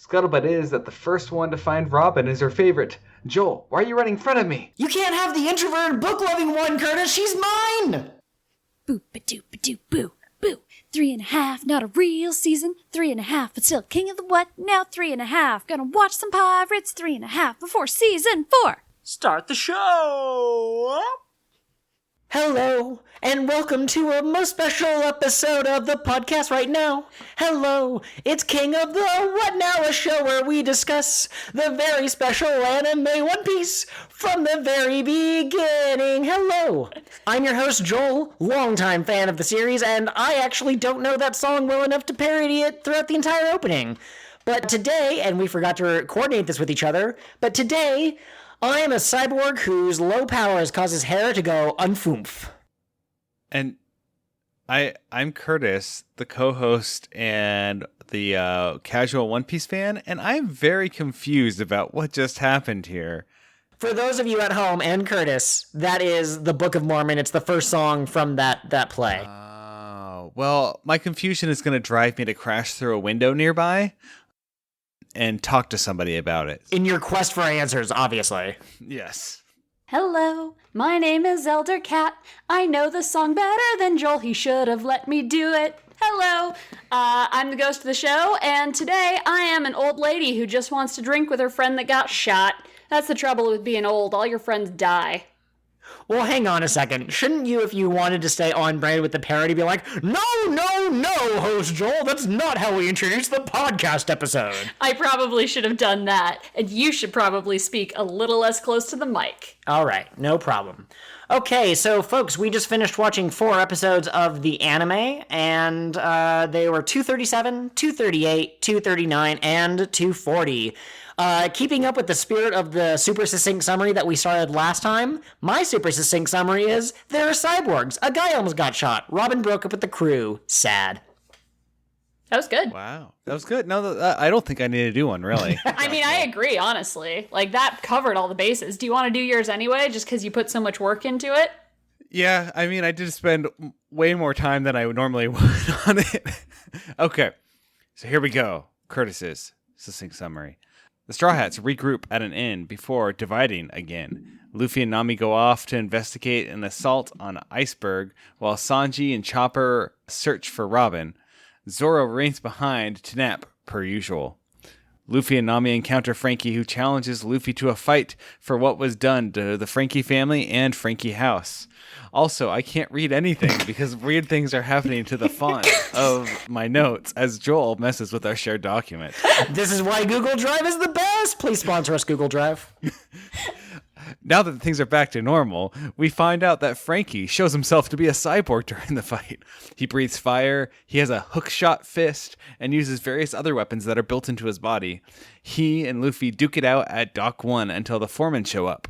Scuttlebutt is that the first one to find Robin is her favorite. Joel, why are you running in front of me? You can't have the introverted book-loving one, Curtis. She's mine! Boo-ba-doo-ba-doo-boo. Boo. 3.5, not a real season. 3.5, but still king of the what? Now 3.5. Gonna watch some pirates. 3.5 before season 4. Start the show! Hello, and welcome to a most special episode of the podcast right now. Hello, it's King of the What Now, a show where we discuss the very special anime One Piece from the very beginning. Hello, I'm your host Joel, longtime fan of the series, and I actually don't know that song well enough to parody it throughout the entire opening. But today, and we forgot to coordinate this with each other, but today I am a cyborg whose low powers cause his hair to go unfoomph. And I'm Curtis, the co-host and the casual One Piece fan, and I'm very confused about what just happened here. For those of you at home, and Curtis, that is the Book of Mormon. It's the first song from that play. Oh, well, my confusion is going to drive me to crash through a window nearby and talk to somebody about it. In your quest for answers, obviously. Yes. Hello, my name is Elder Cat. I know the song better than Joel. He should have let me do it. Hello, I'm the ghost of the show, and today I am an old lady who just wants to drink with her friend that got shot. That's the trouble with being old. All your friends die. Well, hang on a second. Shouldn't you, if you wanted to stay on brand with the parody, be like, no, host Joel, that's not how we introduce the podcast episode. I probably should have done that, and you should probably speak a little less close to the mic. All right, no problem. Okay, so folks, we just finished watching 4 episodes of the anime, and they were 237, 238, 239, and 240. Keeping up with the spirit of the super succinct summary that we started last time, my super succinct summary is, there are cyborgs. A guy almost got shot. Robin broke up with the crew. Sad. That was good. Wow. That was good. No, I don't think I need to do one, really. I mean, I agree, honestly. Like, that covered all the bases. Do you want to do yours anyway, just because you put so much work into it? Yeah, I mean, I did spend way more time than I would normally would on it. Okay, so here we go. Curtis's succinct summary. The Straw Hats regroup at an inn before dividing again. Luffy and Nami go off to investigate an assault on Iceberg, while Sanji and Chopper search for Robin. Zoro remains behind to nap, per usual. Luffy and Nami encounter Franky, who challenges Luffy to a fight for what was done to the Franky family and Franky house. Also, I can't read anything because weird things are happening to the font of my notes as Joel messes with our shared document. This is why Google Drive is the best. Please sponsor us, Google Drive. Now that things are back to normal, we find out that Franky shows himself to be a cyborg during the fight. He breathes fire, he has a hookshot fist, and uses various other weapons that are built into his body. He and Luffy duke it out at Dock 1 until the foremen show up.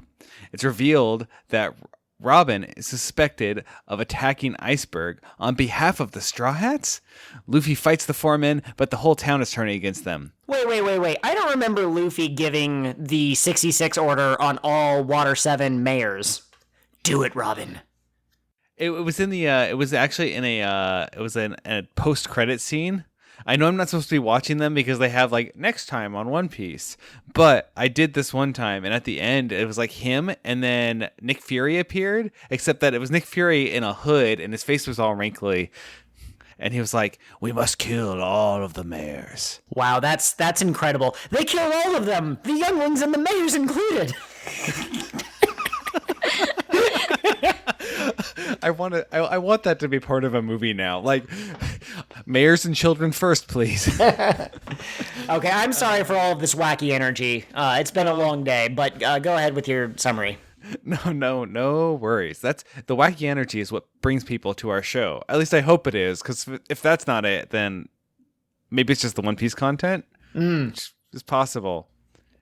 It's revealed that Robin is suspected of attacking Iceberg on behalf of the Straw Hats. Luffy fights the foremen, but the whole town is turning against them. Wait. I don't remember Luffy giving the 66 order on all Water 7 mayors. Do it, Robin. It was in the. It was actually in a. It was in a post-credit scene. I know I'm not supposed to be watching them because they have like next time on One Piece, but I did this one time, and at the end it was like him, and then Nick Fury appeared, except that it was Nick Fury in a hood, and his face was all wrinkly, and he was like, "We must kill all of the mayors." Wow, that's incredible. They killed all of them, the younglings and the mayors included. I want that to be part of a movie now. Like, mayors and children first, please. Okay, I'm sorry for all of this wacky energy. It's been a long day, but go ahead with your summary. No worries. That's the wacky energy is what brings people to our show. At least I hope it is, because if that's not it, then maybe it's just the One Piece content. Which is possible.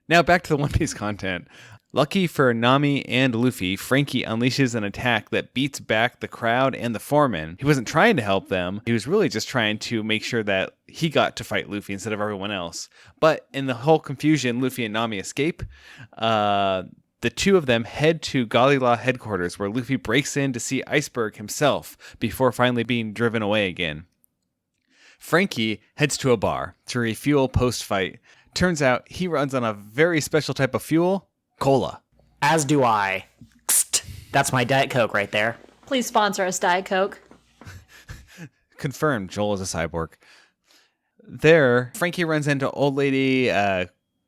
Now back to the One Piece content. Lucky for Nami and Luffy, Franky unleashes an attack that beats back the crowd and the foreman. He wasn't trying to help them. He was really just trying to make sure that he got to fight Luffy instead of everyone else. But in the whole confusion, Luffy and Nami escape. The two of them head to Galila headquarters, where Luffy breaks in to see Iceberg himself before finally being driven away again. Franky heads to a bar to refuel post-fight. Turns out he runs on a very special type of fuel, cola. As do I. That's my Diet Coke right there. Please sponsor us, Diet Coke. Confirmed, Joel is a cyborg. There, Franky runs into old lady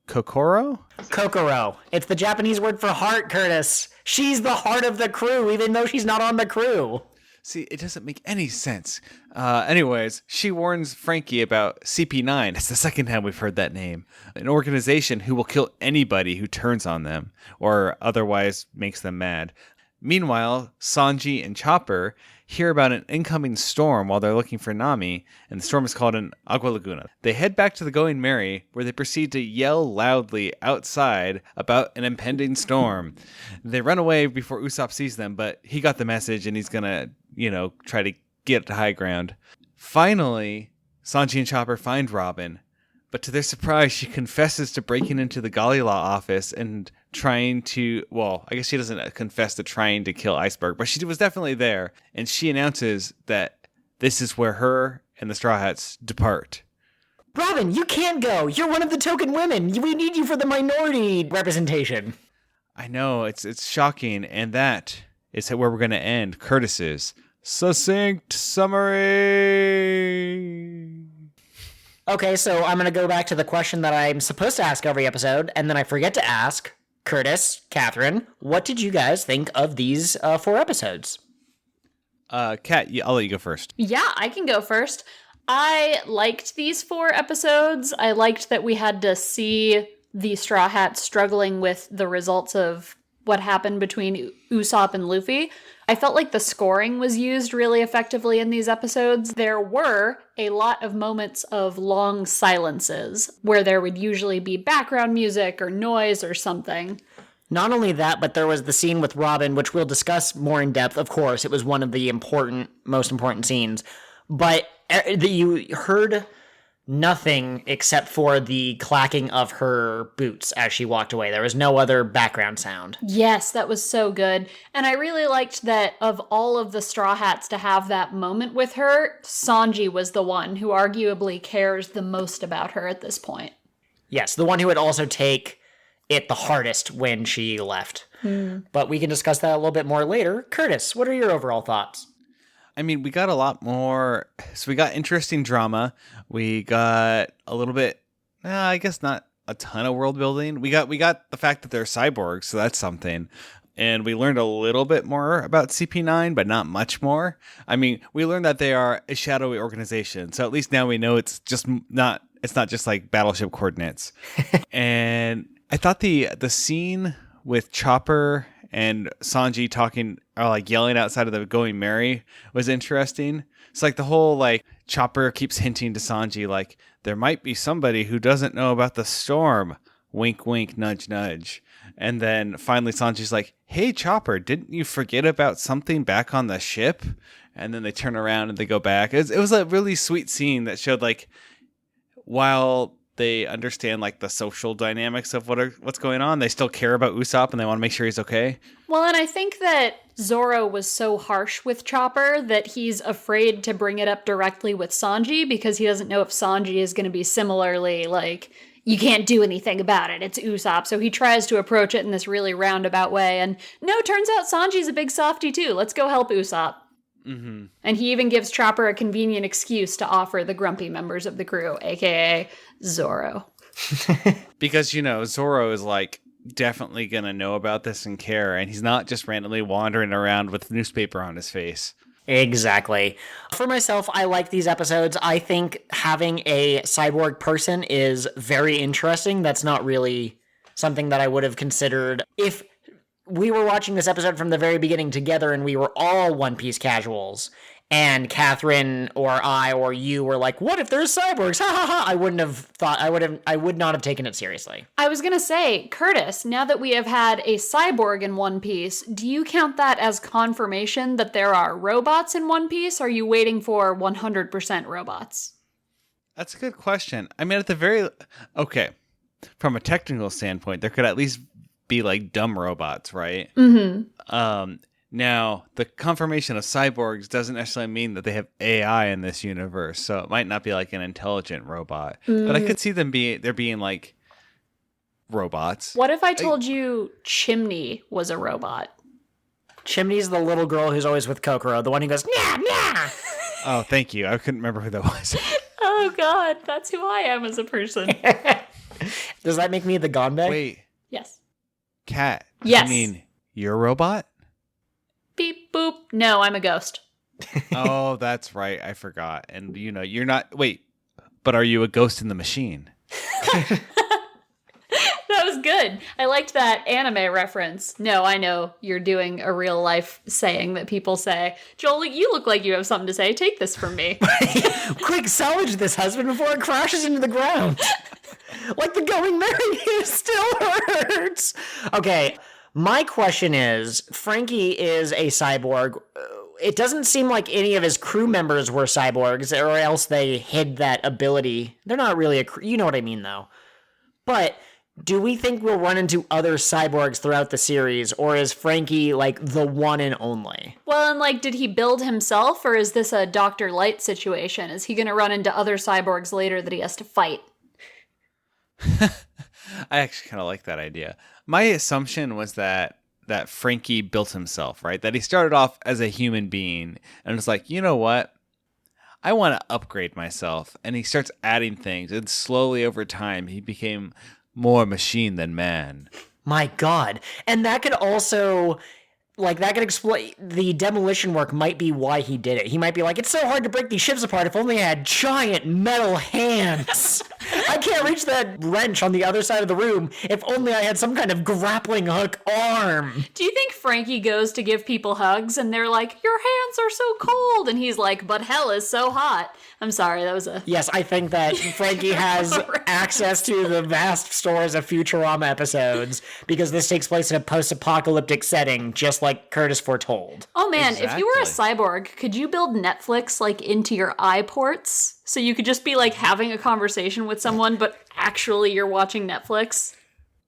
Kokoro? Kokoro. It's the Japanese word for heart, Curtis. She's the heart of the crew, even though she's not on the crew. See, it doesn't make any sense. Anyways, she warns Franky about CP9. It's the second time we've heard that name. An organization who will kill anybody who turns on them or otherwise makes them mad. Meanwhile, Sanji and Chopper hear about an incoming storm while they're looking for Nami, and the storm is called an Agua Laguna. They head back to the Going Merry, where they proceed to yell loudly outside about an impending storm. They run away before Usopp sees them, but he got the message and he's gonna, try to get to high ground. Finally, Sanji and Chopper find Robin, but to their surprise, she confesses to breaking into the Galila office and trying to, I guess she doesn't confess to trying to kill Iceberg, but she was definitely there, and she announces that this is where her and the Straw Hats depart. Robin, you can't go. You're one of the token women. We need you for the minority representation. I know, it's shocking, and that is where we're going to end Curtis's succinct summary. Okay, so I'm going to go back to the question that I'm supposed to ask every episode, and then I forget to ask. Curtis, Catherine, what did you guys think of these 4 episodes? Kat, I'll let you go first. Yeah, I can go first. I liked these 4 episodes. I liked that we had to see the Straw Hats struggling with the results of what happened between Usopp and Luffy. I felt like the scoring was used really effectively in these episodes. There were a lot of moments of long silences where there would usually be background music or noise or something. Not only that, but there was the scene with Robin, which we'll discuss more in depth. Of course, it was one of the most important scenes. But you heard nothing except for the clacking of her boots as she walked away. There was no other background sound. Yes, that was so good. And I really liked that of all of the Straw Hats to have that moment with her, Sanji was the one who arguably cares the most about her at this point. Yes, the one who would also take it the hardest when she left. But we can discuss that a little bit more later. Curtis, what are your overall thoughts? I mean, we got a lot more. So we got interesting drama. We got a little bit, I guess not a ton of world building. We got the fact that they're cyborgs, so that's something. And we learned a little bit more about CP9, but not much more. I mean, we learned that they are a shadowy organization. So at least now we know it's not just like battleship coordinates. And I thought the scene with Chopper and Sanji talking or like yelling outside of the Going Merry was interesting. It's like the whole Chopper keeps hinting to Sanji like there might be somebody who doesn't know about the storm. Wink, wink, nudge, nudge. And then finally Sanji's like, hey, Chopper, didn't you forget about something back on the ship? And then they turn around and they go back. It was a really sweet scene that showed while they understand the social dynamics of what's going on, they still care about Usopp and they want to make sure he's okay. Well, and I think that Zoro was so harsh with Chopper that he's afraid to bring it up directly with Sanji because he doesn't know if Sanji is going to be similarly you can't do anything about it. It's Usopp. So he tries to approach it in this really roundabout way. And no, turns out Sanji's a big softie too. Let's go help Usopp. Mm-hmm. And he even gives Chopper a convenient excuse to offer the grumpy members of the crew, aka Zoro. Because, Zoro is definitely going to know about this and care. And he's not just randomly wandering around with newspaper on his face. Exactly. For myself, I like these episodes. I think having a cyborg person is very interesting. That's not really something that I would have considered if we were watching this episode from the very beginning together and we were all One Piece casuals and Catherine or I or you were like, what if there's cyborgs? Ha ha ha. I would not have taken it seriously. I was going to say, Curtis, now that we have had a cyborg in One Piece, do you count that as confirmation that there are robots in One Piece? Or are you waiting for 100% robots? That's a good question. I mean, okay. From a technical standpoint, there could at least be dumb robots, right? Mm-hmm. Now, the confirmation of cyborgs doesn't necessarily mean that they have AI in this universe, so it might not be an intelligent robot. But I could see them being robots. What if I told you Chimney was a robot? Chimney's the little girl who's always with Kokoro, the one who goes, nah, nah. Oh, thank you. I couldn't remember who that was. Oh God, that's who I am as a person. Does that make me the Gonbe? Wait, Yes. Cat. Yes. You mean you're a robot? Beep boop. No, I'm a ghost. Oh, that's right. I forgot. And you're not. Wait, but are you a ghost in the machine? That was good. I liked that anime reference. No, I know you're doing a real life saying that people say. Joel, you look like you have something to say. Take this from me. Quick, salvage this husband before it crashes into the ground. Like the going merry still hurts. Okay, my question is, Franky is a cyborg. It doesn't seem like any of his crew members were cyborgs, or else they hid that ability. They're not really a crew. You know what I mean, though. But do we think we'll run into other cyborgs throughout the series, or is Franky, like, the one and only? Well, and like, did he build himself, or is this a Dr. Light situation? Is he going to run into other cyborgs later that he has to fight? I actually kind of like that idea. My assumption was that Franky built himself, right? That he started off as a human being and was like, you know what? I want to upgrade myself. And he starts adding things. And slowly over time, he became more machine than man. My God. And that could also, like, that could explain, the demolition work might be why he did it. He might be like, it's so hard to break these ships apart if only I had giant metal hands. I can't reach that wrench on the other side of the room if only I had some kind of grappling hook arm. Do you think Franky goes to give people hugs and they're like, your hands are so cold? And he's like, but hell is so hot. I'm sorry, that was a... Yes, I think that Franky has access to the vast stores of Futurama episodes because this takes place in a post-apocalyptic setting, just like Curtis foretold. Oh man, Exactly. if you were a cyborg, could you build Netflix like into your eye ports? So you could just be like having a conversation with someone, but actually you're watching Netflix?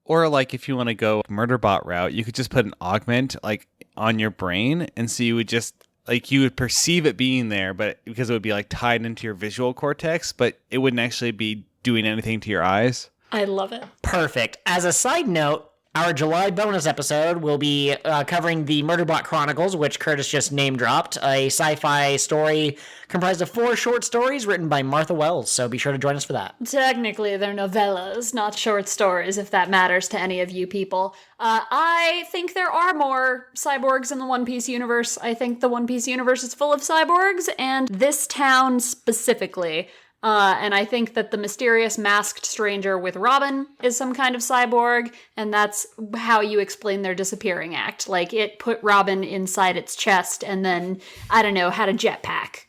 Or like if you want to go Murderbot route, you could just put an augment like on your brain, and so you would just like you would perceive it being there, but because it would be like tied into your visual cortex, but it wouldn't actually be doing anything to your eyes. I love it. Perfect. As a side note, our July bonus episode will be covering the Murderbot Chronicles, which Curtis just name-dropped, a sci-fi story comprised of 4 short stories written by Martha Wells, so be sure to join us for that. Technically, they're novellas, not short stories, if that matters to any of you people. I think there are more cyborgs in the One Piece universe. I think the One Piece universe is full of cyborgs, and this town specifically. And I think that the mysterious masked stranger with Robin is some kind of cyborg, and that's how you explain their disappearing act. Like, it put Robin inside its chest and then, I don't know, had a jetpack.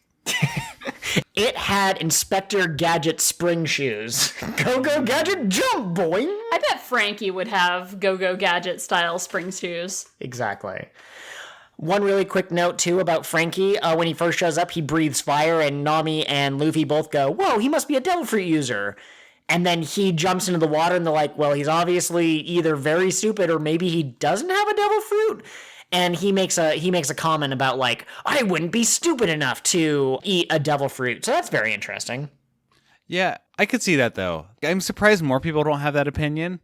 It had Inspector Gadget spring shoes. Go-Go Gadget, jump, boing! I bet Franky would have Go-Go Gadget style spring shoes. Exactly. One really quick note, too, about Franky. When he first shows up, he breathes fire, and Nami and Luffy both go, whoa, he must be a devil fruit user. And then he jumps into the water, and they're like, well, he's obviously either very stupid or maybe he doesn't have a devil fruit. And he makes a comment about, like, I wouldn't be stupid enough to eat a devil fruit. So that's very interesting. Yeah, I could see that, though. I'm surprised more people don't have that opinion,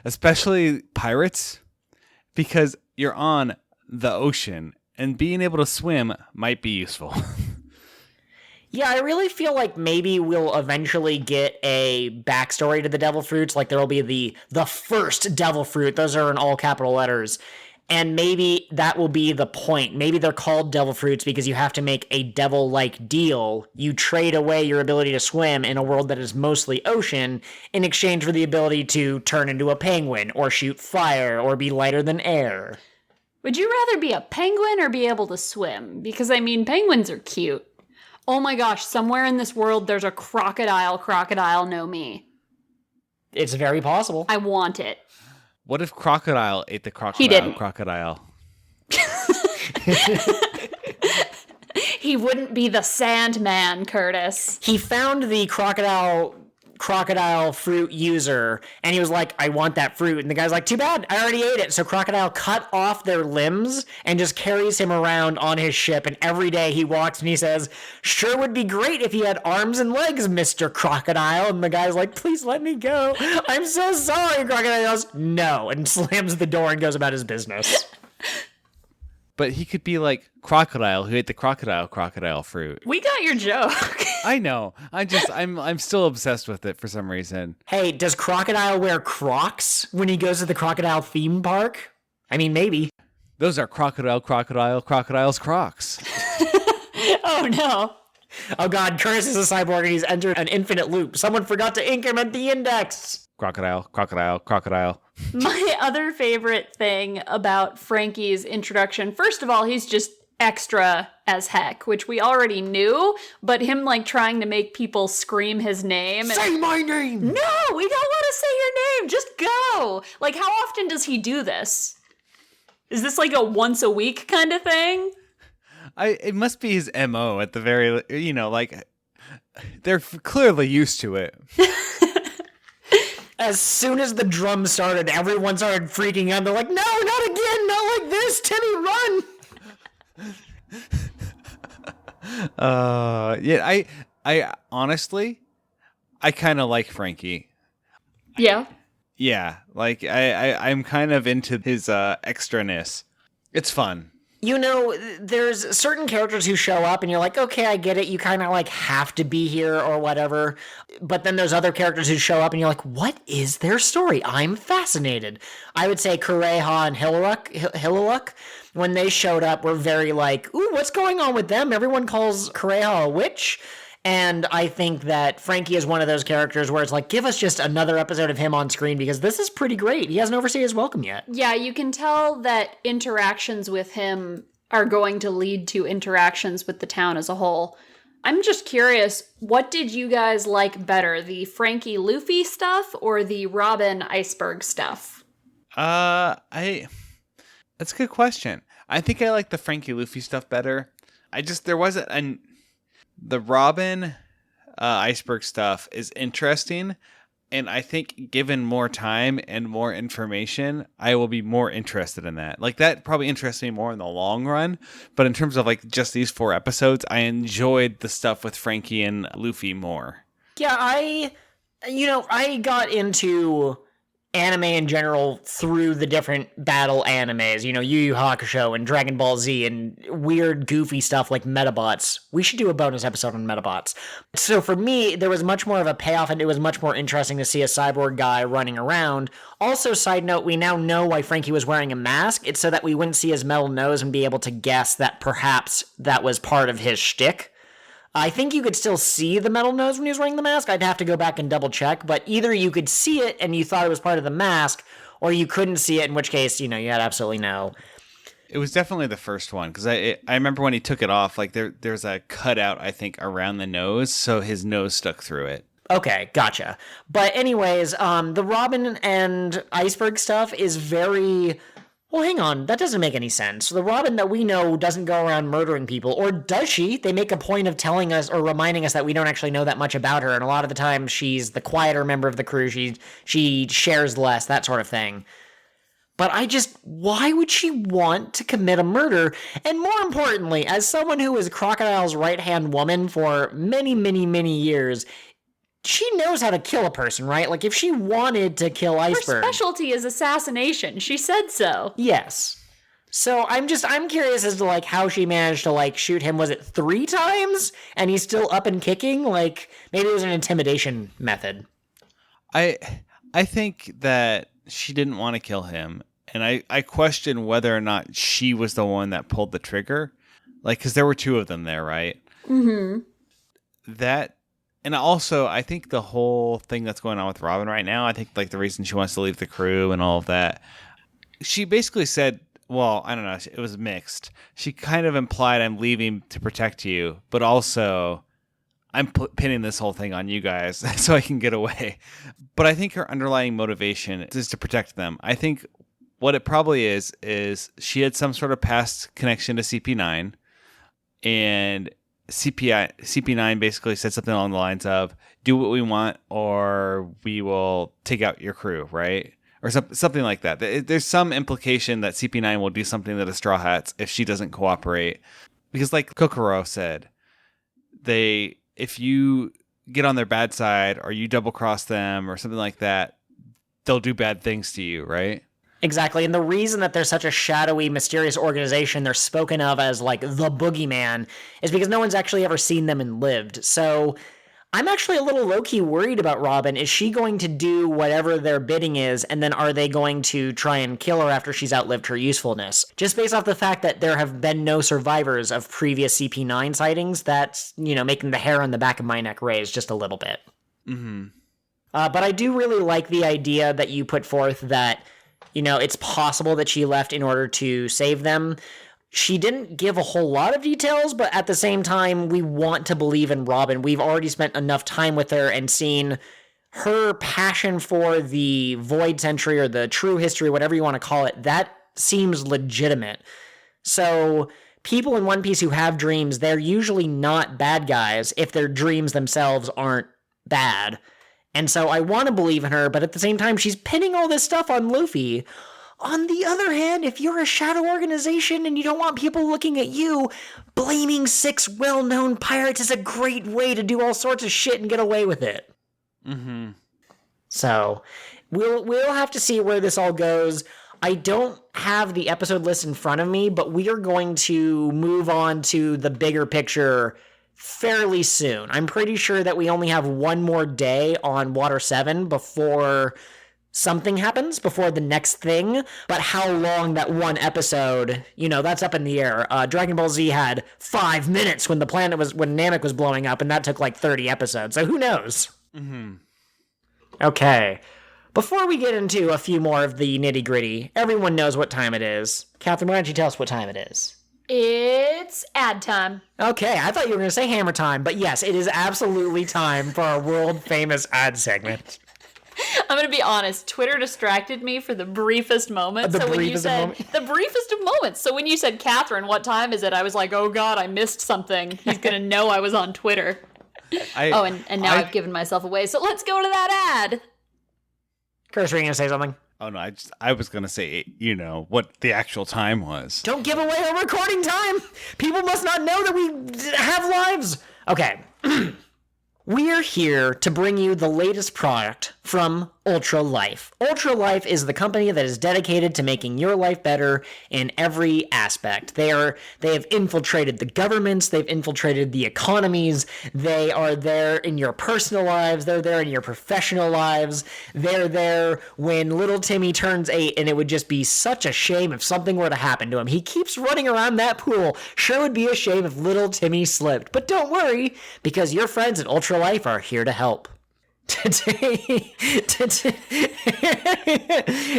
especially pirates, because you're on the ocean, and being able to swim might be useful. Yeah, I really feel like maybe we'll eventually get a backstory to the devil fruits. Like, there will be the first devil fruit. Those are in all capital letters. And maybe that will be the point. Maybe they're called devil fruits because you have to make a devil-like deal. You trade away your ability to swim in a world that is mostly ocean in exchange for the ability to turn into a penguin or shoot fire or be lighter than air. Would you rather be a penguin or be able to swim? Because, I mean, penguins are cute. Oh my gosh, somewhere in this world there's a crocodile know me. It's very possible. I want it. What if Crocodile ate the crocodile? He didn't. Crocodile. He wouldn't be the Sandman, Curtis. He found the crocodile crocodile fruit user, and he was like, I want that fruit. And the guy's like, too bad, I already ate it. So Crocodile cut off their limbs and just carries him around on his ship. And every day he walks and he says, sure would be great if he had arms and legs, Mr. Crocodile. And the guy's like, please let me go. I'm so sorry. Crocodile goes, no, and slams the door and goes about his business. But he could be like Crocodile who ate the crocodile fruit. We got your joke. I know. I'm still obsessed with it for some reason. Hey, does Crocodile wear Crocs when he goes to the crocodile theme park? I mean, maybe. Those are crocodile's Crocs. Oh, no. Oh god, Curtis is a cyborg and he's entered an infinite loop. Someone forgot to increment the index. Crocodile. My other favorite thing about Franky's introduction, first of all, he's just extra as heck, which we already knew, but him like trying to make people scream his name. Say my name! No, we don't want to say your name. Just go. Like, how often does he do this? Is this like a once a week kind of thing? It must be his MO at the very, like, they're clearly used to it. As soon as the drum started, everyone started freaking out. They're like, no, not again, not like this, Timmy, run! Yeah, I honestly, I kind of like Franky. Yeah. Yeah, like, I'm kind of into his extraness. It's fun. You know, there's certain characters who show up and you're like, okay, I get it. You kind of like have to be here or whatever. But then there's other characters who show up and you're like, what is their story? I'm fascinated. I would say Kureha and Hiluluk, when they showed up, were very like, ooh, what's going on with them? Everyone calls Kureha a witch. And I think that Franky is one of those characters where it's like, give us just another episode of him on screen because this is pretty great. He hasn't overstayed his welcome yet. Yeah, you can tell that interactions with him are going to lead to interactions with the town as a whole. I'm just curious, what did you guys like better, the Franky Luffy stuff or the Robin Iceberg stuff? That's a good question. I think I like the Franky Luffy stuff better. There wasn't the Robin Iceberg stuff is interesting, and I think given more time and more information, I will be more interested in that. Like, that probably interests me more in the long run, but in terms of like just these 4 episodes, I enjoyed the stuff with Franky and Luffy more. Yeah, I got into anime in general through the different battle animes, Yu Yu Hakusho and Dragon Ball Z and weird goofy stuff like Metabots. We should do a bonus episode on Metabots. So for me, there was much more of a payoff and it was much more interesting to see a cyborg guy running around. Also, side note, we now know why Franky was wearing a mask. It's so that we wouldn't see his metal nose and be able to guess that perhaps that was part of his shtick. I think you could still see the metal nose when he was wearing the mask. I'd have to go back and double check, but either you could see it and you thought it was part of the mask, or you couldn't see it, in which case, you had absolutely no. It was definitely the first one, because I remember when he took it off, like there's a cutout, I think, around the nose, so his nose stuck through it. Okay, gotcha. But anyways, the Robin and Iceberg stuff is very... Well, hang on. That doesn't make any sense. The Robin that we know doesn't go around murdering people. Or does she? They make a point of telling us or reminding us that we don't actually know that much about her. And a lot of the time, she's the quieter member of the crew. She shares less, that sort of thing. But why would she want to commit a murder? And more importantly, as someone who was Crocodile's right-hand woman for many, many, many years... She knows how to kill a person, right? Like, if she wanted to kill Iceberg... Her specialty is assassination. She said so. Yes. So I'm curious as to, like, how she managed to, like, shoot him. Was it 3 times? And he's still up and kicking? Like, maybe it was an intimidation method. I think that she didn't want to kill him. And I question whether or not she was the one that pulled the trigger. Like, because there were 2 of them there, right? Mm-hmm. And also, I think the whole thing that's going on with Robin right now, I think like the reason she wants to leave the crew and all of that, she basically said, well, I don't know, it was mixed. She kind of implied I'm leaving to protect you, but also I'm pinning this whole thing on you guys so I can get away. But I think her underlying motivation is to protect them. I think what it probably is she had some sort of past connection to CP9, and CP9 basically said something along the lines of, do what we want or we will take out your crew, right? Or something like that. There's some implication that CP9 will do something to the Straw Hats if she doesn't cooperate. Because like Kokoro said, if you get on their bad side or you double cross them or something like that, they'll do bad things to you, right? Exactly. And the reason that they're such a shadowy, mysterious organization, they're spoken of as like the boogeyman, is because no one's actually ever seen them and lived. So I'm actually a little low-key worried about Robin. Is she going to do whatever their bidding is, and then are they going to try and kill her after she's outlived her usefulness? Just based off the fact that there have been no survivors of previous CP9 sightings, that's, making the hair on the back of my neck raise just a little bit. Mm-hmm. But I do really like the idea that you put forth that, it's possible that she left in order to save them. She didn't give a whole lot of details, but at the same time, we want to believe in Robin. We've already spent enough time with her and seen her passion for the Void Century or the True History, whatever you want to call it. That seems legitimate. So people in One Piece who have dreams, they're usually not bad guys if their dreams themselves aren't bad. And so I want to believe in her, but at the same time, she's pinning all this stuff on Luffy. On the other hand, if you're a shadow organization and you don't want people looking at you, blaming 6 well-known pirates is a great way to do all sorts of shit and get away with it. Mm-hmm. So we'll have to see where this all goes. I don't have the episode list in front of me, but we are going to move on to the bigger picture fairly soon. I'm pretty sure that we only have one more day on Water 7 before something happens, before the next thing. But how long that one episode, that's up in the air. Dragon Ball Z had 5 minutes when when Namek was blowing up, and that took like 30 episodes. So who knows? Mm-hmm. Okay. Before we get into a few more of the nitty gritty, everyone knows what time it is. Catherine, why don't you tell us what time it is? It's ad time. Okay, I thought you were going to say hammer time, but yes, it is absolutely time for our world-famous ad segment. I'm going to be honest, Twitter distracted me for the briefest moment. The briefest of moments. So when you said, Catherine, what time is it? I was like, oh God, I missed something. He's going to know I was on Twitter. And now I've given myself away. So let's go to that ad. Curse, were you going to say something? Oh, no, I was going to say, what the actual time was. Don't give away our recording time. People must not know that we have lives. Okay. We are here to bring you the latest product from Ultra Life. Ultra Life is the company that is dedicated to making your life better in every aspect. They have infiltrated the governments, they've infiltrated the economies, they are there in your personal lives, they're there in your professional lives, they're there when little Timmy turns 8 and it would just be such a shame if something were to happen to him. He keeps running around that pool. Sure would be a shame if little Timmy slipped, but don't worry, because your friends at Ultra Life are here to help. Today,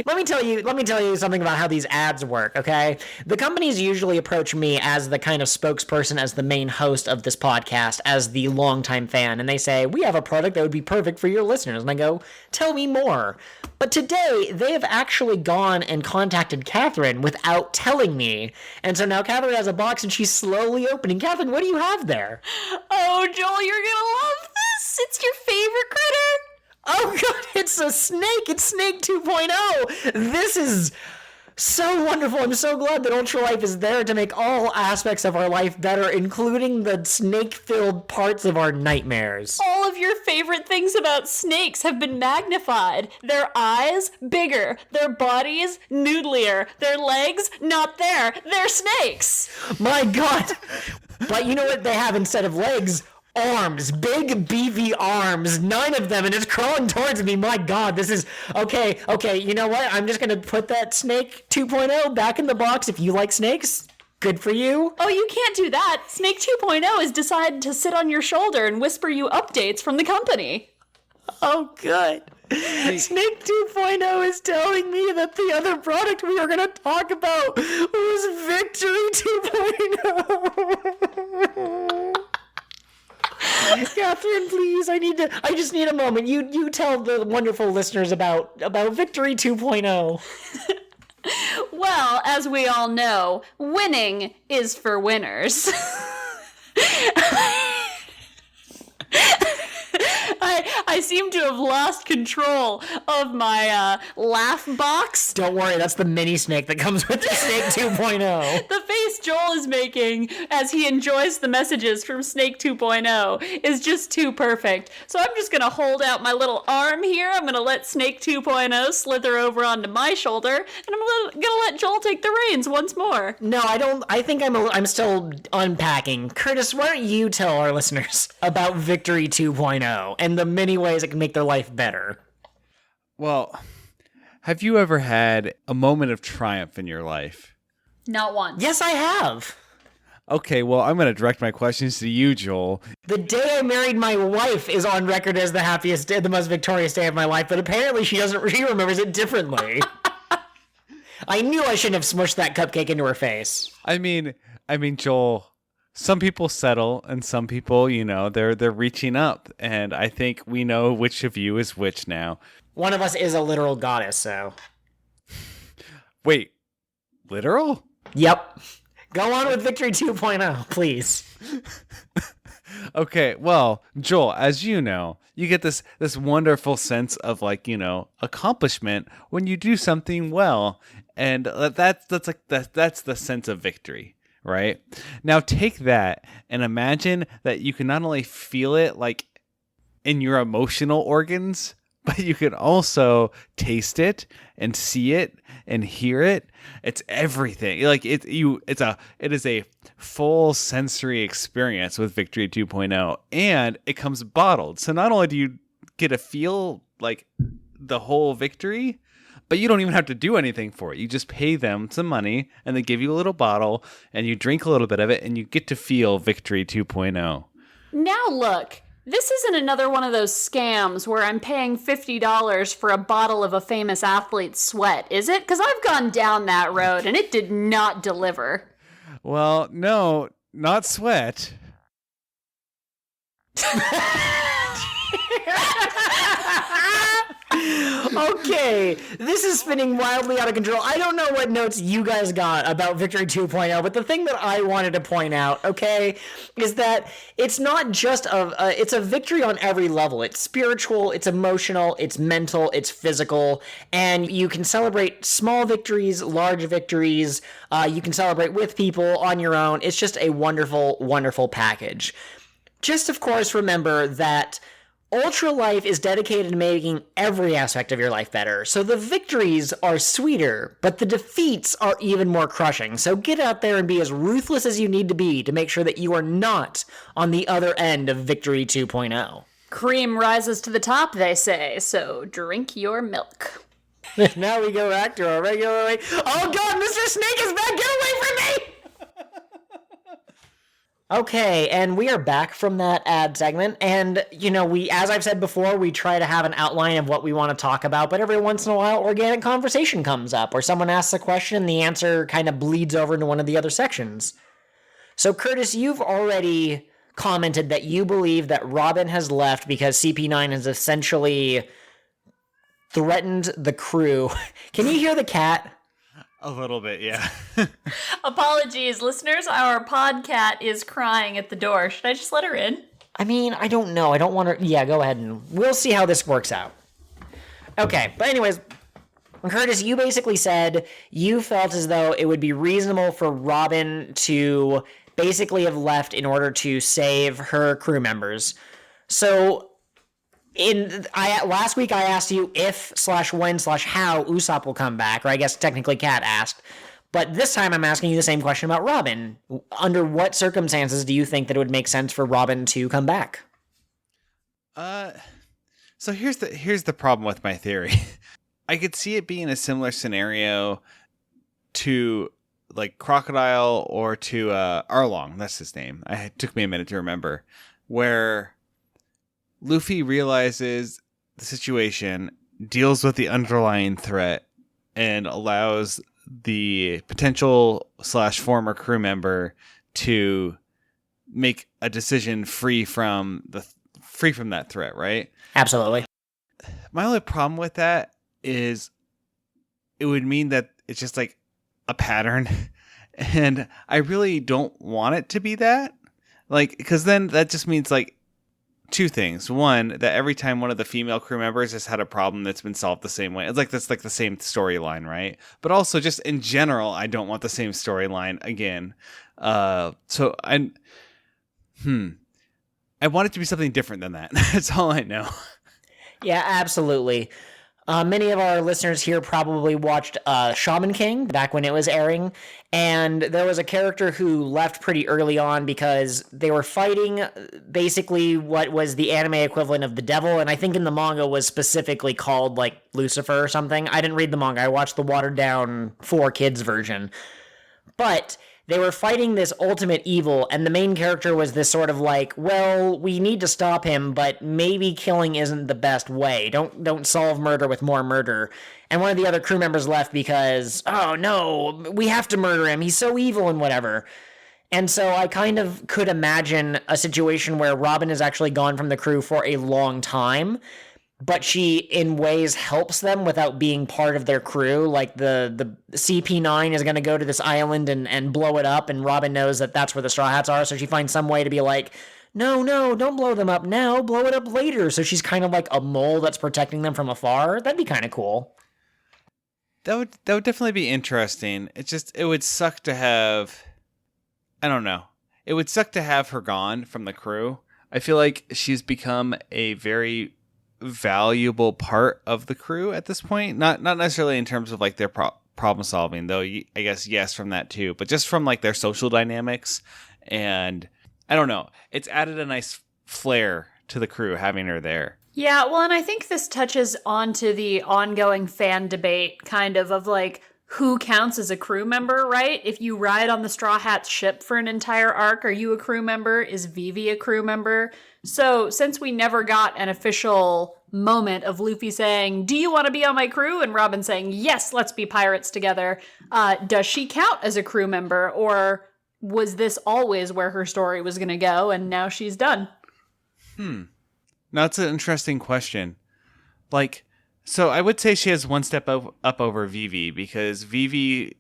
let me tell you something about how these ads work, okay? The companies usually approach me as the kind of spokesperson, as the main host of this podcast, as the longtime fan, and they say, we have a product that would be perfect for your listeners, and I go, tell me more. But today, they have actually gone and contacted Catherine without telling me, and so now Catherine has a box and she's slowly opening. Catherine, what do you have there? Oh, Joel, you're gonna love this! It's your favorite critter! Oh god, it's a snake! It's Snake 2.0! This is so wonderful. I'm so glad that Ultra Life is there to make all aspects of our life better, including the snake-filled parts of our nightmares. All of your favorite things about snakes have been magnified. Their eyes, bigger. Their bodies, noodlier. Their legs, not there. They're snakes! My god! But you know what they have instead of legs? Arms, big beefy arms, 9 of them, and it's crawling towards me. My god, this is okay, you know what? I'm just gonna put that Snake 2.0 back in the box. If you like snakes, good for you. Oh, you can't do that. Snake 2.0 has decided to sit on your shoulder and whisper you updates from the company. Oh, good. Snake 2.0 is telling me that the other product we are going to talk about was Victory 2.0. Catherine, please, I just need a moment. You tell the wonderful listeners about Victory 2.0. Well, as we all know, winning is for winners. I seem to have lost control of my laugh box. Don't worry, that's the mini snake that comes with the Snake 2.0. The face Joel is making as he enjoys the messages from Snake 2.0 is just too perfect. So I'm just going to hold out my little arm here. I'm going to let Snake 2.0 slither over onto my shoulder, and I'm going to let Joel take the reins once more. No, I don't. I think I'm still unpacking. Curtis, why don't you tell our listeners about Victory 2.0 and the many ways it can make their life better? Well, have you ever had a moment of triumph in your life? Not once. Yes, I have. Okay, well, I'm going to direct my questions to you, Joel. The day I married my wife is on record as the happiest day, the most victorious day of my life, but apparently she remembers it differently. I knew I shouldn't have smushed that cupcake into her face. I mean, Joel, some people settle and some people, they're reaching up, and I think we know which of you is which now. One of us is a literal goddess, so. Wait, literal? Yep. Go on with Victory 2.0, please. Okay, well, Joel, as you know, you get this wonderful sense of accomplishment when you do something well, and that's the sense of victory, right? Now take that and imagine that you can not only feel it like in your emotional organs, but you can also taste it and see it and hear it. It's everything. It is a full sensory experience with Victory 2.0, and it comes bottled. So not only do you get to feel like the whole victory, but you don't even have to do anything for it. You just pay them some money and they give you a little bottle and you drink a little bit of it and you get to feel Victory 2.0. Now look. This isn't another one of those scams where I'm paying $50 for a bottle of a famous athlete's sweat, is it? Because I've gone down that road and it did not deliver. Well, no, not sweat. Okay, this is spinning wildly out of control. I don't know what notes you guys got about Victory 2.0, but the thing that I wanted to point out, okay, is that it's not just it's a victory on every level. It's spiritual, it's emotional, it's mental, it's physical, and you can celebrate small victories, large victories. You can celebrate with people, on your own. It's just a wonderful, wonderful package. Just, of course, remember that Ultra Life is dedicated to making every aspect of your life better, so the victories are sweeter, but the defeats are even more crushing. So get out there and be as ruthless as you need to be to make sure that you are not on the other end of Victory 2.0. Cream rises to the top, they say, so drink your milk. Now we go back to our regular way. Oh god, Mr. Snake is back! Get away from me! Okay, and we are back from that ad segment, and, as I've said before, we try to have an outline of what we want to talk about, but every once in a while, organic conversation comes up, or someone asks a question, and the answer kind of bleeds over into one of the other sections. So, Curtis, you've already commented that you believe that Robin has left because CP9 has essentially threatened the crew. Can you hear the cat? A little bit, yeah. Apologies, listeners. Our podcat is crying at the door. Should I just let her in? I mean, I don't know. I don't want to... Yeah, go ahead and... We'll see how this works out. Okay, but anyways, Curtis, you basically said you felt as though it would be reasonable for Robin to basically have left in order to save her crew members. So... last week I asked you if/when/how Usopp will come back, or I guess technically Kat asked, but this time I'm asking you the same question about Robin. Under what circumstances do you think that it would make sense for Robin to come back? So here's the problem with my theory. I could see it being a similar scenario to like Crocodile or to Arlong, that's his name. It took me a minute to remember, where Luffy realizes the situation, deals with the underlying threat, and allows the potential / former crew member to make a decision free from that threat, right? Absolutely. My only problem with that is it would mean that it's just like a pattern, and I really don't want it to be that. Like, because then that just means like two things. One, that every time one of the female crew members has had a problem that's been solved the same way. It's like that's like the same storyline, right? But also just in general, I don't want the same storyline again. So I want it to be something different than that. That's all I know. Yeah, absolutely. Many of our listeners here probably watched Shaman King back when it was airing, and there was a character who left pretty early on because they were fighting basically what was the anime equivalent of the devil, and I think in the manga was specifically called like Lucifer or something. I didn't read the manga. I watched the watered down 4Kids version. But they were fighting this ultimate evil, and the main character was this sort of like, well, we need to stop him, but maybe killing isn't the best way. Don't solve murder with more murder. And one of the other crew members left because, oh no, we have to murder him. He's so evil and whatever. And so I kind of could imagine a situation where Robin is actually gone from the crew for a long time, but she in ways helps them without being part of their crew. Like the CP9 is going to go to this island and blow it up, and Robin knows that that's where the Straw Hats are, so she finds some way to be like, no, don't blow them up now, blow it up later. So she's kind of like a mole that's protecting them from afar. That'd be kind of cool. That would definitely be interesting. It would suck to have, I don't know. It would suck to have her gone from the crew. I feel like she's become a very valuable part of the crew at this point. Not necessarily in terms of like their problem solving, though. I guess yes from that too, but just from like their social dynamics, and I don't know. It's added a nice flair to the crew having her there. Yeah, well, and I think this touches onto the ongoing fan debate kind of like who counts as a crew member, right? If you ride on the Straw Hats ship for an entire arc, are you a crew member? Is Vivi a crew member? So since we never got an official moment of Luffy saying, do you want to be on my crew? And Robin saying, yes, let's be pirates together. Does she count as a crew member? Or was this always where her story was going to go and now she's done? Now, that's an interesting question. Like, so I would say she has one step up over Vivi, because Vivi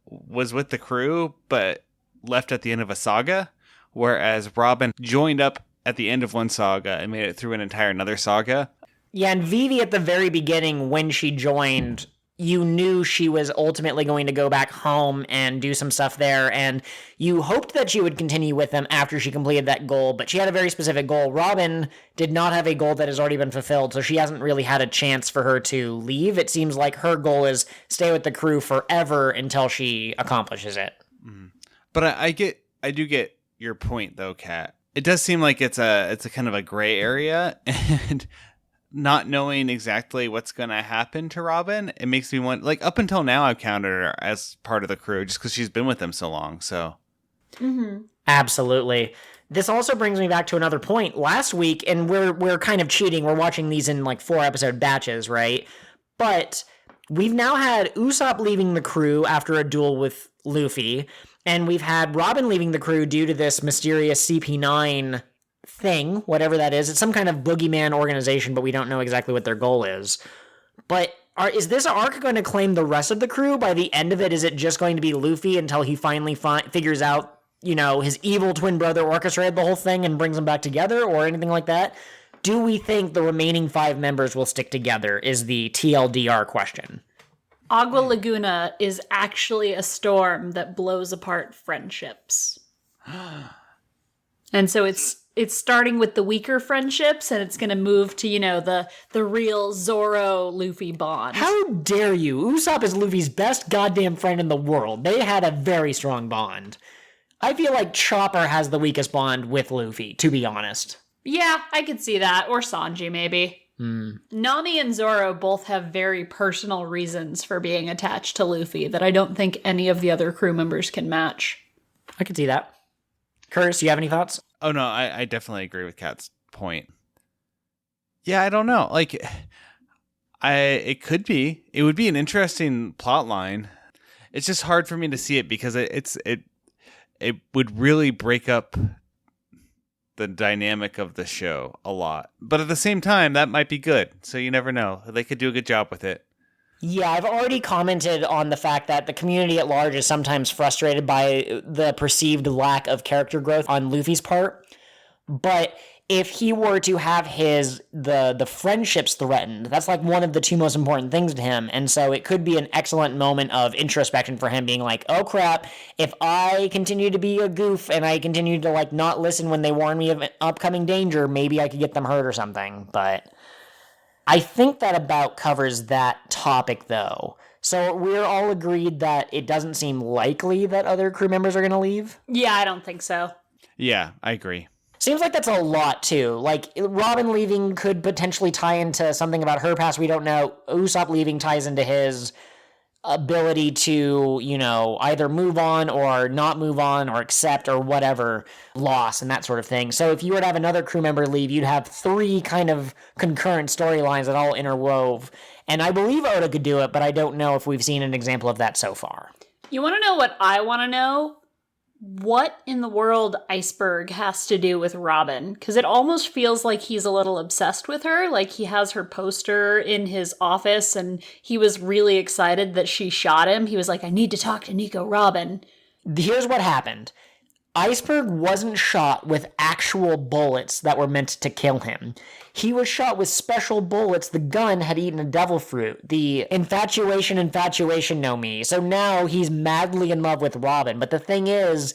was with the crew but left at the end of a saga, whereas Robin joined up at the end of one saga and made it through an entire another saga. Yeah, and Vivi at the very beginning, when she joined, you knew she was ultimately going to go back home and do some stuff there, and you hoped that she would continue with them after she completed that goal, but she had a very specific goal. Robin did not have a goal that has already been fulfilled, so she hasn't really had a chance for her to leave. It seems like her goal is stay with the crew forever until she accomplishes it. But I do get your point, though, Kat. It does seem like it's a kind of a gray area, and not knowing exactly what's going to happen to Robin, it makes me want, like, up until now I've counted her as part of the crew just because she's been with them so long. So Absolutely. This also brings me back to another point. Last week, and we're kind of cheating, we're watching these in like 4-episode batches, right? But we've now had Usopp leaving the crew after a duel with Luffy, and we've had Robin leaving the crew due to this mysterious CP9 thing, whatever that is. It's some kind of boogeyman organization, but we don't know exactly what their goal is. But is this arc going to claim the rest of the crew? By the end of it, is it just going to be Luffy until he finally figures out, his evil twin brother orchestrated the whole thing and brings them back together, or anything like that? Do we think the remaining 5 members will stick together is the TLDR question. Agua Laguna is actually a storm that blows apart friendships. And so it's starting with the weaker friendships, and it's going to move to, the real Zoro-Luffy bond. How dare you? Usopp is Luffy's best goddamn friend in the world. They had a very strong bond. I feel like Chopper has the weakest bond with Luffy, to be honest. Yeah, I could see that. Or Sanji, maybe. Nami and Zoro both have very personal reasons for being attached to Luffy that I don't think any of the other crew members can match. I could see that. Curtis, do you have any thoughts? Oh, no, I definitely agree with Kat's point. Yeah, I don't know. Like, it would be an interesting plot line. It's just hard for me to see it because it would really break up the dynamic of the show a lot. But at the same time, that might be good. So you never know. They could do a good job with it. Yeah, I've already commented on the fact that the community at large is sometimes frustrated by the perceived lack of character growth on Luffy's part. But if he were to have the friendships threatened, that's like one of the two most important things to him. And so it could be an excellent moment of introspection for him being like, oh crap, if I continue to be a goof and I continue to like not listen when they warn me of upcoming danger, maybe I could get them hurt or something. But I think that about covers that topic, though. So we're all agreed that it doesn't seem likely that other crew members are going to leave? Yeah, I don't think so. Yeah, I agree. Seems like that's a lot, too. Like, Robin leaving could potentially tie into something about her past we don't know. Usopp leaving ties into his ability to, either move on or not move on or accept or whatever loss and that sort of thing. So if you were to have another crew member leave, you'd have three kind of concurrent storylines that all interwove. And I believe Oda could do it, but I don't know if we've seen an example of that so far. You want to know what I want to know? What in the world Iceberg has to do with Robin? Because it almost feels like he's a little obsessed with her. Like he has her poster in his office and he was really excited that she shot him. He was like, I need to talk to Nico Robin. Here's what happened. Iceberg wasn't shot with actual bullets that were meant to kill him. He was shot with special bullets. The gun had eaten a devil fruit. The infatuation no me. So now he's madly in love with Robin. But the thing is,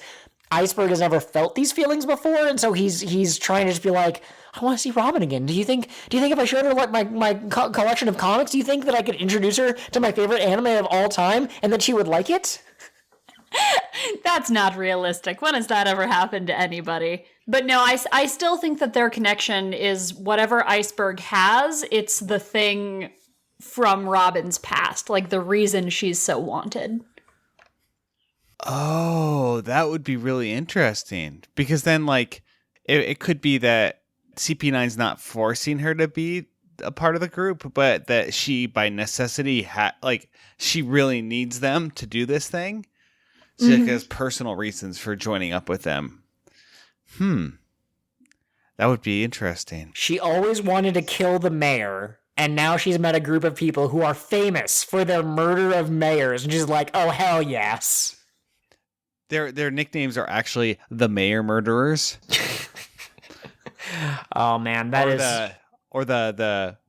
Iceberg has never felt these feelings before, and so he's trying to just be like, I want to see Robin again. Do you think if I showed her like my collection of comics, do you think that I could introduce her to my favorite anime of all time and that she would like it? That's not realistic. When has that ever happened to anybody? But no, I still think that their connection is whatever Iceberg has, it's the thing from Robin's past, like the reason she's so wanted. Oh, that would be really interesting. Because then, like, it could be that CP9's not forcing her to be a part of the group, but that she, by necessity, she really needs them to do this thing. So she has personal reasons for joining up with them. That would be interesting. She always wanted to kill the mayor, and now she's met a group of people who are famous for their murder of mayors, and she's like, oh, hell yes. Their nicknames are actually the Mayor Murderers. Oh, man, the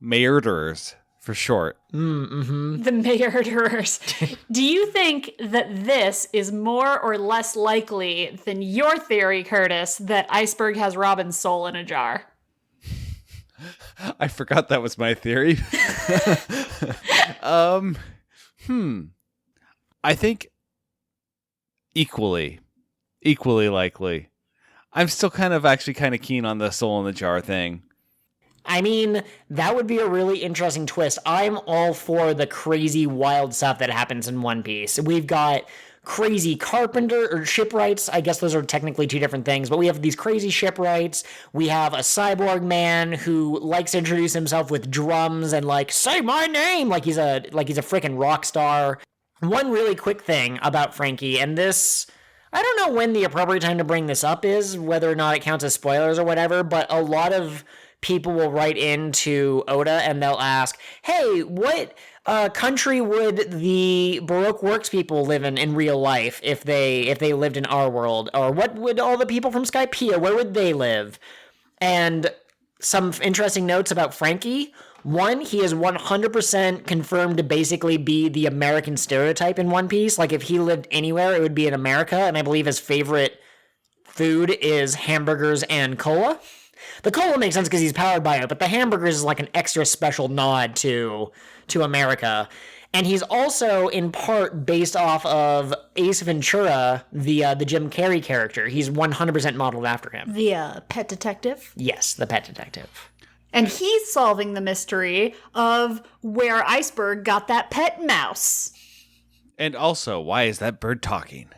Mayerderers, for short. The Mayerderers. Do you think that this is more or less likely than your theory, Curtis, that Iceberg has Robin's soul in a jar? I forgot that was my theory. I think equally likely. I'm still kind of keen on the soul in the jar thing. I mean, that would be a really interesting twist. I'm all for the crazy, wild stuff that happens in One Piece. We've got crazy carpenter or shipwrights. I guess those are technically two different things, but we have these crazy shipwrights. We have a cyborg man who likes to introduce himself with drums and like, say my name, like he's a freaking rock star. One really quick thing about Franky, and this, I don't know when the appropriate time to bring this up is, whether or not it counts as spoilers or whatever, but a lot of people will write into Oda and they'll ask, hey, what country would the Baroque Works people live in real life if they lived in our world? Or what would all the people from Skypiea, where would they live? And some interesting notes about Franky. One, he is 100% confirmed to basically be the American stereotype in One Piece. Like, if he lived anywhere, it would be in America, and I believe his favorite food is hamburgers and cola. The cola makes sense because he's powered by it, but the hamburgers is like an extra special nod to America. And he's also in part based off of Ace Ventura, the Jim Carrey character. He's 100% modeled after him. The pet detective? Yes, the pet detective. And he's solving the mystery of where Iceberg got that pet mouse. And also, why is that bird talking?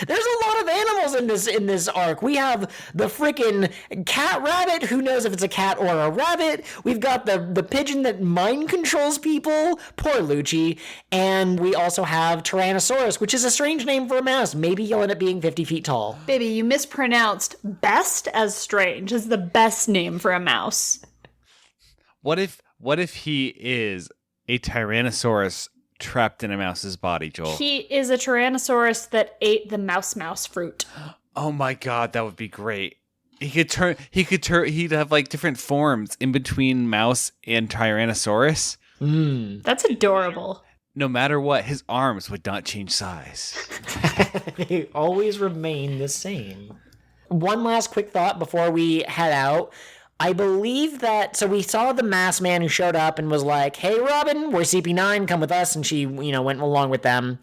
There's a lot of animals in this arc. We have the frickin' cat rabbit, who knows if it's a cat or a rabbit. We've got the pigeon that mind controls people, poor Lucci. And we also have Tyrannosaurus, which is a strange name for a mouse. Maybe he'll end up being 50 feet tall. Baby, you mispronounced best as strange. Is the best name for a mouse. What if he is a Tyrannosaurus trapped in a mouse's body, Joel? He is a Tyrannosaurus that ate the mouse fruit. Oh my god, that would be great. He'd have like different forms in between mouse and Tyrannosaurus. That's adorable. No matter what, his arms would not change size. They always remain the same. One last quick thought before we head out. I believe that, so we saw the masked man who showed up and was like, hey, Robin, we're CP9, come with us, and she, went along with them.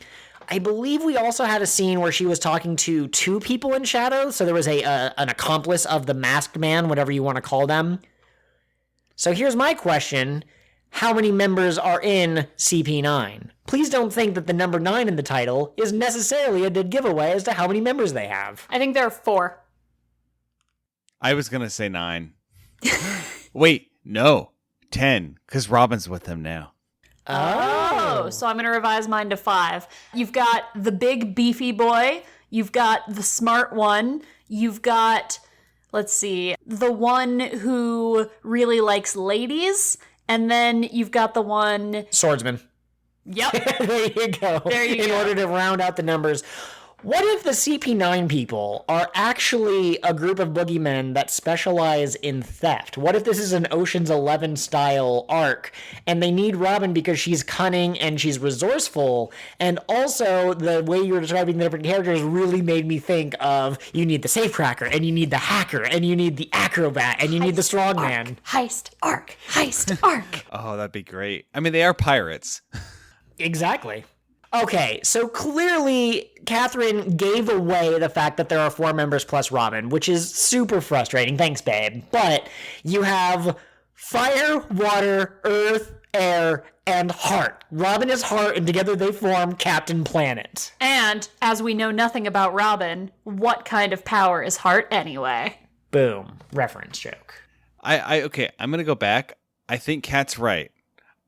I believe we also had a scene where she was talking to two people in shadow, so there was an accomplice of the masked man, whatever you want to call them. So here's my question. How many members are in CP9? Please don't think that the number 9 in the title is necessarily a dead giveaway as to how many members they have. I think there are 4. I was going to say 9. Wait, no. 10, because Robin's with them now. Oh, so I'm going to revise mine to 5. You've got the big beefy boy. You've got the smart one. You've got, let's see, the one who really likes ladies. And then you've got the one... Swordsman. Yep. There you go. There you In go. order to round out the numbers. What if the CP9 people are actually a group of boogeymen that specialize in theft? What if this is an Ocean's 11 style arc and they need Robin because she's cunning and she's resourceful? And also the way you're describing the different characters really made me think of you need the safecracker and you need the hacker and you need the acrobat and you need the strongman. Heist arc. Heist arc. Oh, that'd be great. I mean, they are pirates. Exactly. Okay, so clearly Catherine gave away the fact that there are 4 members plus Robin, which is super frustrating. Thanks, babe. But you have fire, water, earth, air, and heart. Robin is heart, and together they form Captain Planet. And, as we know nothing about Robin, what kind of power is heart anyway? Boom. Reference joke. Okay, I'm going to go back. I think Kat's right.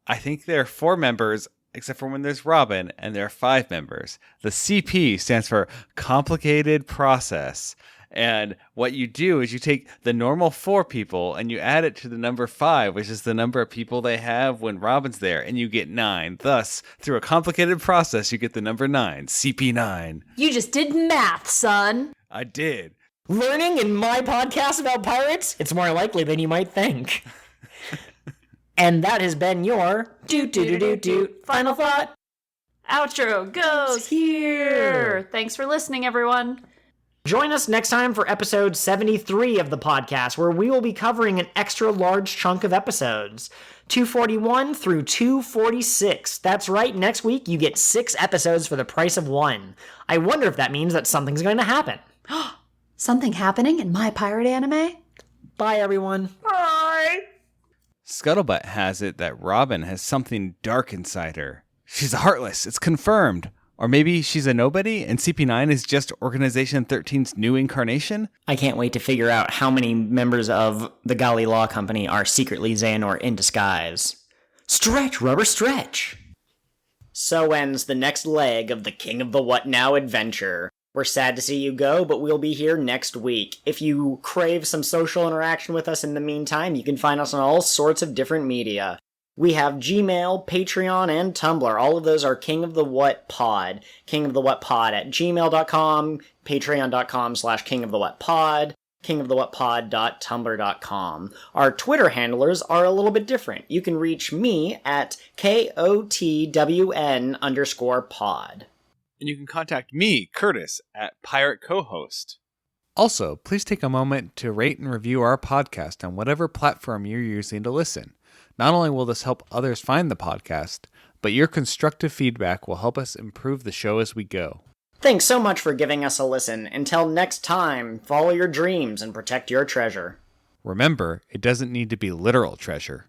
I think there are 4 members, except for when there's Robin, and there are 5 members. The CP stands for complicated process. And what you do is you take the normal 4 people and you add it to the number 5, which is the number of people they have when Robin's there, and you get 9. Thus, through a complicated process, you get the number 9, CP9. You just did math, son. I did. Learning in my podcast about pirates? It's more likely than you might think. And that has been your doot final thought. Outro goes here. Thanks for listening, everyone. Join us next time for episode 73 of the podcast, where we will be covering an extra large chunk of episodes. 241 through 246. That's right, next week you get 6 episodes for the price of 1. I wonder if that means that something's going to happen. Something happening in my pirate anime? Bye, everyone. Bye. Scuttlebutt has it that Robin has something dark inside her. She's heartless, it's confirmed. Or maybe she's a nobody and CP9 is just Organization 13's new incarnation? I can't wait to figure out how many members of the Gali Law Company are secretly Xehanort in disguise. Stretch, rubber, stretch! So ends the next leg of the King of the What Now adventure. We're sad to see you go, but we'll be here next week. If you crave some social interaction with us in the meantime, you can find us on all sorts of different media. We have Gmail, Patreon, and Tumblr. All of those are King of the What Pod. King of the What Pod at gmail.com, patreon.com/kingofthewhatpod, kingofthewhatpod.tumblr.com. Our Twitter handlers are a little bit different. You can reach me at KOTWN_pod. And you can contact me, Curtis, at Pirate Co-host. Also, please take a moment to rate and review our podcast on whatever platform you're using to listen. Not only will this help others find the podcast, but your constructive feedback will help us improve the show as we go. Thanks so much for giving us a listen. Until next time, follow your dreams and protect your treasure. Remember, it doesn't need to be literal treasure.